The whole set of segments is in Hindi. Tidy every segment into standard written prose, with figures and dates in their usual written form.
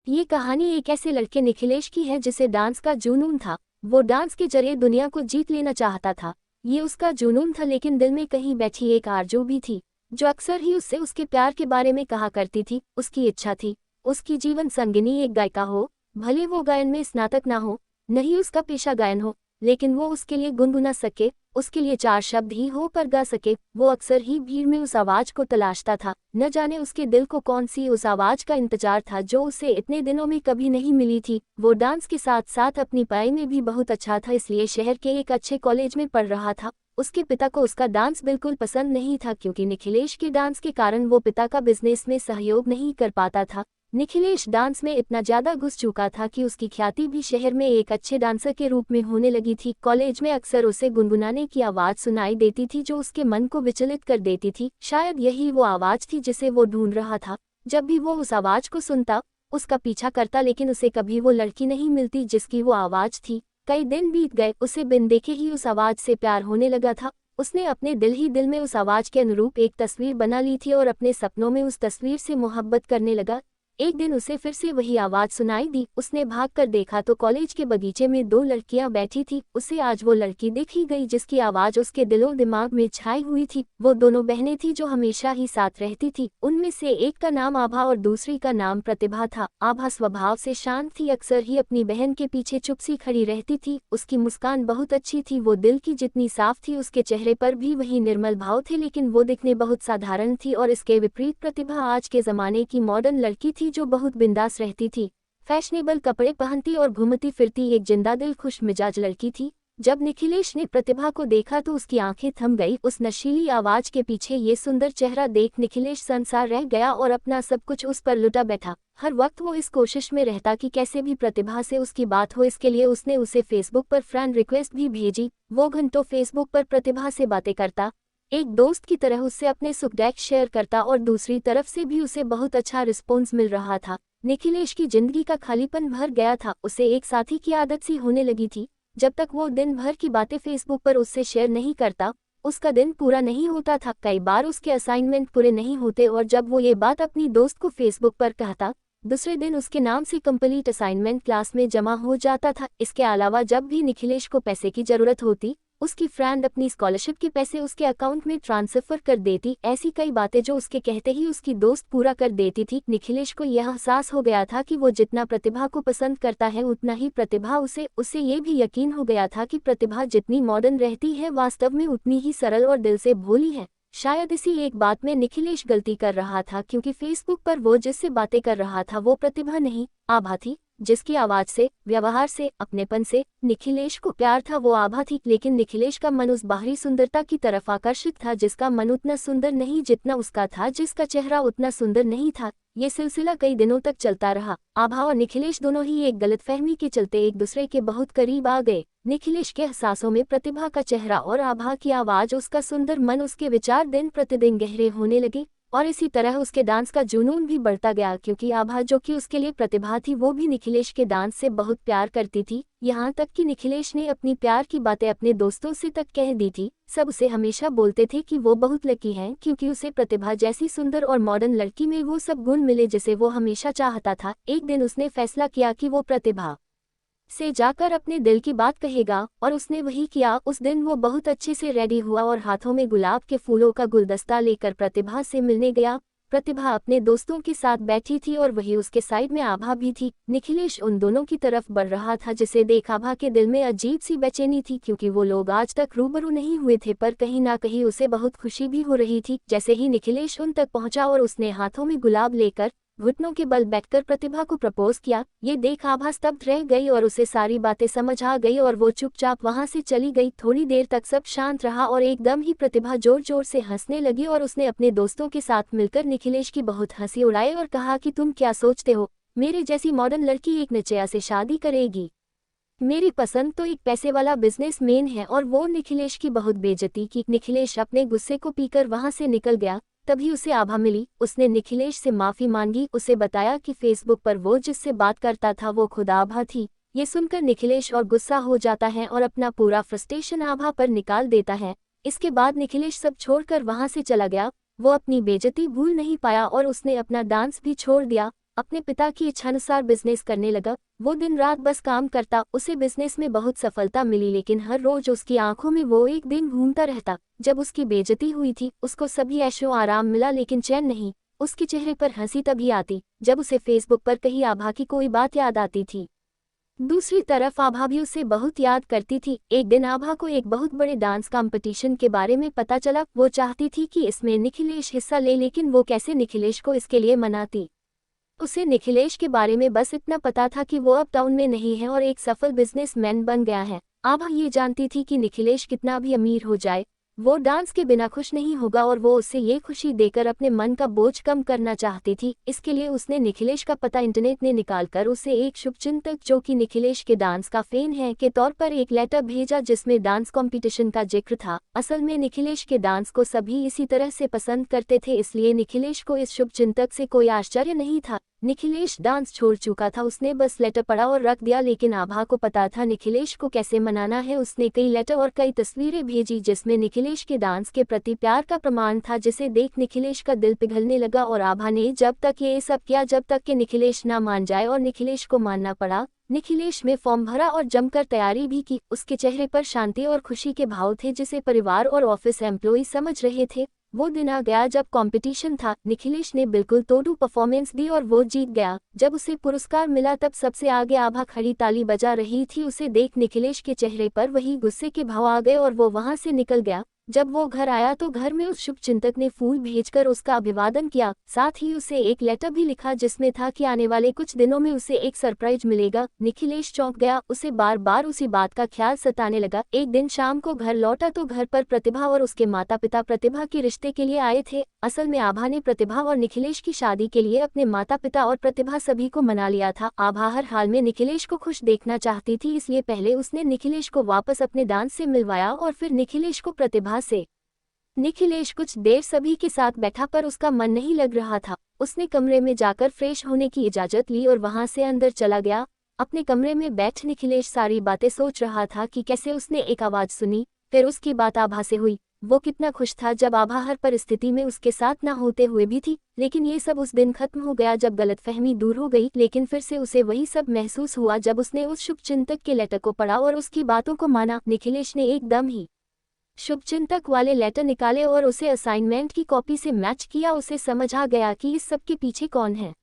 ये कहानी एक ऐसे लड़के निखिलेश की है जिसे डांस का जुनून था। वो डांस के जरिए दुनिया को जीत लेना चाहता था। ये उसका जुनून था, लेकिन दिल में कहीं बैठी एक आरज़ू भी थी जो अक्सर ही उससे उसके प्यार के बारे में कहा करती थी। उसकी इच्छा थी उसकी जीवन संगिनी एक गायिका हो, भले वो गायन में स्नातक ना हो, नहीं उसका पेशा गायन हो, लेकिन वो उसके लिए गुनगुना सके, उसके लिए चार शब्द ही हो पर गा सके। वो अक्सर ही भीड़ में उस आवाज को तलाशता था। न जाने उसके दिल को कौन सी उस आवाज का इंतजार था जो उसे इतने दिनों में कभी नहीं मिली थी। वो डांस के साथ साथ अपनी पढ़ाई में भी बहुत अच्छा था, इसलिए शहर के एक अच्छे कॉलेज में पढ़ रहा था। उसके पिता को उसका डांस बिल्कुल पसंद नहीं था, क्योंकि निखिलेश के डांस के कारण वो पिता का बिजनेस में सहयोग नहीं कर पाता था। निखिलेश डांस में इतना ज्यादा घुस चुका था कि उसकी ख्याति भी शहर में एक अच्छे डांसर के रूप में होने लगी थी। कॉलेज में अक्सर उसे गुनगुनाने की आवाज सुनाई देती थी जो उसके मन को विचलित कर देती थी। शायद यही वो आवाज थी जिसे वो ढूंढ रहा था। जब भी वो उस आवाज को सुनता, उसका पीछा करता, लेकिन उसे कभी वो लड़की नहीं मिलती जिसकी वो आवाज थी। कई दिन बीत गए, उसे बिन देखे ही उस आवाज से प्यार होने लगा था। उसने अपने दिल ही दिल में उस आवाज के अनुरूप एक तस्वीर बना ली थी और अपने सपनों में उस तस्वीर से मोहब्बत करने लगा। एक दिन उसे फिर से वही आवाज सुनाई दी। उसने भागकर देखा तो कॉलेज के बगीचे में दो लड़कियां बैठी थी। उसे आज वो लड़की दिख ही गई जिसकी आवाज उसके दिलो दिमाग में छाई हुई थी। वो दोनों बहनें थी जो हमेशा ही साथ रहती थी। उनमें से एक का नाम आभा और दूसरी का नाम प्रतिभा था। आभा स्वभाव से शांत थी, अक्सर ही अपनी बहन के पीछे चुप सी खड़ी रहती थी। उसकी मुस्कान बहुत अच्छी थी, वो दिल की जितनी साफ थी उसके चेहरे पर भी वही निर्मल भाव थे, लेकिन वो दिखने बहुत साधारण थी। और इसके विपरीत प्रतिभा आज के जमाने की मॉडर्न लड़की थी जो बहुत बिंदास रहती थी, फैशनेबल कपड़े पहनती और घूमती फिरती एक जिंदा दिल खुश मिजाज लड़की थी। जब निखिलेश ने प्रतिभा को देखा तो उसकी आंखें थम गई। उस नशीली आवाज के पीछे ये सुंदर चेहरा देख निखिलेश संसार रह गया और अपना सब कुछ उस पर लुटा बैठा। हर वक्त वो इस कोशिश में रहता कि कैसे भी प्रतिभा से उसकी बात हो। इसके लिए उसने उसे फेसबुक पर फ्रेंड रिक्वेस्ट भी भेजी। वो घंटों फेसबुक पर प्रतिभा से बातें करता, एक दोस्त की तरह उससे अपने सुख दुख शेयर करता, और दूसरी तरफ से भी उसे बहुत अच्छा रिस्पॉन्स मिल रहा था। निखिलेश की जिंदगी का खालीपन भर गया था। उसे एक साथी की आदत सी होने लगी थी। जब तक वो दिन भर की बातें फेसबुक पर उससे शेयर नहीं करता, उसका दिन पूरा नहीं होता था। कई बार उसके असाइनमेंट पूरे नहीं होते और जब वो ये बात अपनी दोस्त को फेसबुक पर कहता, दूसरे दिन उसके नाम से कंप्लीट असाइनमेंट क्लास में जमा हो जाता था। इसके अलावा जब भी निखिलेश को पैसे की जरूरत होती, उसकी फ्रेंड अपनी स्कॉलरशिप के पैसे उसके अकाउंट में ट्रांसफर कर देती। ऐसी कई बातें जो उसके कहते ही उसकी दोस्त पूरा कर देती थी। निखिलेश को यह एहसास हो गया था कि वो जितना प्रतिभा को पसंद करता है उतना ही प्रतिभा उसे ये भी यकीन हो गया था कि प्रतिभा जितनी मॉडर्न रहती है वास्तव में उतनी ही सरल और दिल से भोली है। शायद इसी एक बात में निखिलेश गलती कर रहा था, क्योंकि फेसबुक पर वो जिससे बातें कर रहा था वो प्रतिभा नहीं, आभा थी, जिसकी आवाज से, व्यवहार से, अपनेपन से निखिलेश को प्यार था वो आभा थी। लेकिन निखिलेश का मन उस बाहरी सुंदरता की तरफ आकर्षित था जिसका मन उतना सुंदर नहीं जितना उसका था, जिसका चेहरा उतना सुंदर नहीं था। ये सिलसिला कई दिनों तक चलता रहा। आभा और निखिलेश दोनों ही एक गलतफहमी के चलते एक दूसरे के बहुत करीब आ गए। निखिलेश के एहसासों में प्रतिभा का चेहरा और आभा की आवाज, उसका सुंदर मन, उसके विचार दिन प्रतिदिन गहरे होने लगे। और इसी तरह उसके डांस का जुनून भी बढ़ता गया, क्योंकि आभा जो कि उसके लिए प्रतिभा थी वो भी निखिलेश के डांस से बहुत प्यार करती थी। यहाँ तक कि निखिलेश ने अपनी प्यार की बातें अपने दोस्तों से तक कह दी थी। सब उसे हमेशा बोलते थे कि वो बहुत लकी है, क्योंकि उसे प्रतिभा जैसी सुंदर और मॉडर्न लड़की में वो सब गुण मिले जिसे वो हमेशा चाहता था। एक दिन उसने फैसला किया कि वो प्रतिभा से जाकर अपने दिल की बात कहेगा, और उसने वही किया। उस दिन वो बहुत अच्छे से रेडी हुआ और हाथों में गुलाब के फूलों का गुलदस्ता लेकर प्रतिभा से मिलने गया। प्रतिभा अपने दोस्तों के साथ बैठी थी और वही उसके साइड में आभा भी थी। निखिलेश उन दोनों की तरफ बढ़ रहा था, जिसे देख आभा के दिल में अजीब सी बेचैनी थी, क्योंकि वो लोग आज तक रूबरू नहीं हुए थे, पर कहीं ना कहीं उसे बहुत खुशी भी हो रही थी। जैसे ही निखिलेश उन तक पहुंचा और उसने हाथों में गुलाब लेकर घुटनों के बल बैठकर प्रतिभा को प्रपोज किया, ये देख आभा स्तब्ध रह गई और उसे सारी बातें समझ आ गई और वो चुपचाप वहां से चली गई। थोड़ी देर तक सब शांत रहा और एकदम ही प्रतिभा जोर जोर से हंसने लगी और उसने अपने दोस्तों के साथ मिलकर निखिलेश की बहुत हंसी उड़ाई और कहा कि तुम क्या सोचते हो, मेरे जैसी मॉडर्न लड़की एक नचेया से शादी करेगी? मेरी पसंद तो एक पैसे वाला बिजनेसमैन है। और वो निखिलेश की बहुत बेइज्जती की। निखिलेश अपने गुस्से को पीकर वहां से निकल गया। तभी उसे आभा मिली। उसने निखिलेश से माफी मांगी, उसे बताया कि फेसबुक पर वो जिससे बात करता था वो खुद आभा थी। ये सुनकर निखिलेश और गुस्सा हो जाता है और अपना पूरा फ्रस्ट्रेशन आभा पर निकाल देता है। इसके बाद निखिलेश सब छोड़कर वहां से चला गया। वो अपनी बेइज्जती भूल नहीं पाया और उसने अपना डांस भी छोड़ दिया। अपने पिता की इच्छानुसार बिजनेस करने लगा। वो दिन रात बस काम करता, उसे बिजनेस में बहुत सफलता मिली, लेकिन हर रोज उसकी आंखों में वो एक दिन घूमता रहता। जब उसकी बेइज्जती हुई थी, उसको सभी ऐशो आराम मिला, लेकिन चैन नहीं। उसके चेहरे पर हंसी तभी आती जब उसे फेसबुक पर कहीं आभा की कोई बात याद आती थी। दूसरी तरफ आभा भी उसे बहुत याद करती थी। एक दिन आभा को एक बहुत बड़े डांस कंपटीशन के बारे में पता चला। वो चाहती थी कि इसमें निखिलेश हिस्सा ले, लेकिन वो कैसे निखिलेश को इसके लिए मनाती। उसे निखिलेश के बारे में बस इतना पता था कि वो अब टाउन में नहीं है और एक सफल बिजनेसमैन बन गया है। आभा ये जानती थी कि निखिलेश कितना भी अमीर हो जाए, वो डांस के बिना खुश नहीं होगा, और वो उसे ये खुशी देकर अपने मन का बोझ कम करना चाहती थी। इसके लिए उसने निखिलेश का पता इंटरनेट में निकालकर उसे एक शुभचिंतक, जो कि निखिलेश के डांस का फैन है, के तौर पर एक लेटर भेजा जिसमें डांस कंपटीशन का जिक्र था। असल में निखिलेश के डांस को सभी इसी तरह से पसंद करते थे, इसलिए निखिलेश को इस शुभचिंतक से कोई आश्चर्य नहीं था। निखिलेश डांस छोड़ चुका था, उसने बस लेटर पढ़ा और रख दिया, लेकिन आभा को पता था निखिलेश को कैसे मनाना है। उसने कई लेटर और कई तस्वीरें भेजी जिसमें निखिलेश के डांस के प्रति प्यार का प्रमाण था, जिसे देख निखिलेश का दिल पिघलने लगा। और आभा ने जब तक ये सब किया जब तक कि निखिलेश ना मान जाए, और निखिलेश को मानना पड़ा। निखिलेश में फॉर्म भरा और जमकर तैयारी भी की। उसके चेहरे पर शांति और खुशी के भाव थे, जिसे परिवार और ऑफिस एम्प्लॉय समझ रहे थे। वो दिन आ गया जब कंपटीशन था। निखिलेश ने बिल्कुल तोड़ू परफॉर्मेंस दी और वो जीत गया। जब उसे पुरस्कार मिला तब सबसे आगे आभा खड़ी ताली बजा रही थी। उसे देख निखिलेश के चेहरे पर वही गुस्से के भाव आ गए और वो वहां से निकल गया। जब वो घर आया तो घर में उस शुभचिंतक ने फूल भेजकर उसका अभिवादन किया। साथ ही उसे एक लेटर भी लिखा जिसमें था कि आने वाले कुछ दिनों में उसे एक सरप्राइज मिलेगा। निखिलेश चौंक गया, उसे बार बार उसी बात का ख्याल सताने लगा। एक दिन शाम को घर लौटा तो घर पर प्रतिभा और उसके माता पिता प्रतिभा के रिश्ते के लिए आए थे। असल में आभा ने प्रतिभा और निखिलेश की शादी के लिए अपने माता पिता और प्रतिभा सभी को मना लिया था। आभा हर हाल में निखिलेश को खुश देखना चाहती थी, इसलिए पहले उसने निखिलेश को वापस अपने डांस से मिलवाया और फिर निखिलेश को प्रतिभा से। निखिलेश कुछ देर सभी के साथ बैठा, पर उसका मन नहीं लग रहा था। उसने कमरे में जाकर फ्रेश होने की इजाजत ली और वहां से अंदर चला गया। अपने कमरे में बैठ निखिलेश सारी बातें सोच रहा था कि कैसे उसने एक आवाज सुनी, फिर उसकी बात आभा से हुई। वो कितना खुश था जब आभा हर परिस्थिति में उसके साथ ना होते हुए भी थी। लेकिन ये सब उस दिन खत्म हो गया जब गलतफहमी दूर हो गई। लेकिन फिर से उसे वही सब महसूस हुआ जब उसने उस शुभचिंतक के लेटर को पढ़ा और उसकी बातों को माना। निखिलेश ने एकदम ही शुभचिंतक वाले लेटर निकाले और उसे असाइनमेंट की कॉपी से मैच किया। उसे समझ आ गया कि इस सब के पीछे कौन है।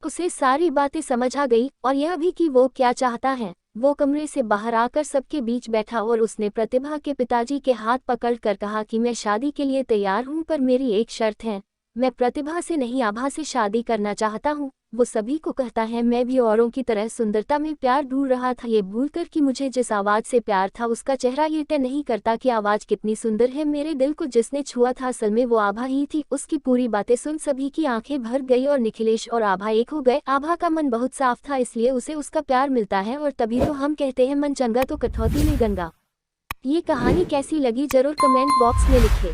उसे सारी बातें समझ आ गई और यह भी कि वो क्या चाहता है। वो कमरे से बाहर आकर सबके बीच बैठा और उसने प्रतिभा के पिताजी के हाथ पकड़कर कहा कि मैं शादी के लिए तैयार हूँ, पर मेरी एक शर्त है। मैं प्रतिभा से नहीं आभा से शादी करना चाहता हूँ। वो सभी को कहता है मैं भी औरों की तरह सुंदरता में प्यार ढूंढ रहा था, ये भूलकर कि मुझे जिस आवाज से प्यार था उसका चेहरा ये तय नहीं करता कि आवाज कितनी सुंदर है। मेरे दिल को जिसने छुआ था असल में वो आभा ही थी। उसकी पूरी बातें सुन सभी की आंखें भर गई और निखिलेश और आभा एक हो गए। आभा का मन बहुत साफ था, इसलिए उसे उसका प्यार मिलता है, और तभी तो हम कहते हैं मन चंगा तो कठौती में गंगा। ये कहानी कैसी लगी जरूर कमेंट बॉक्स में लिखें।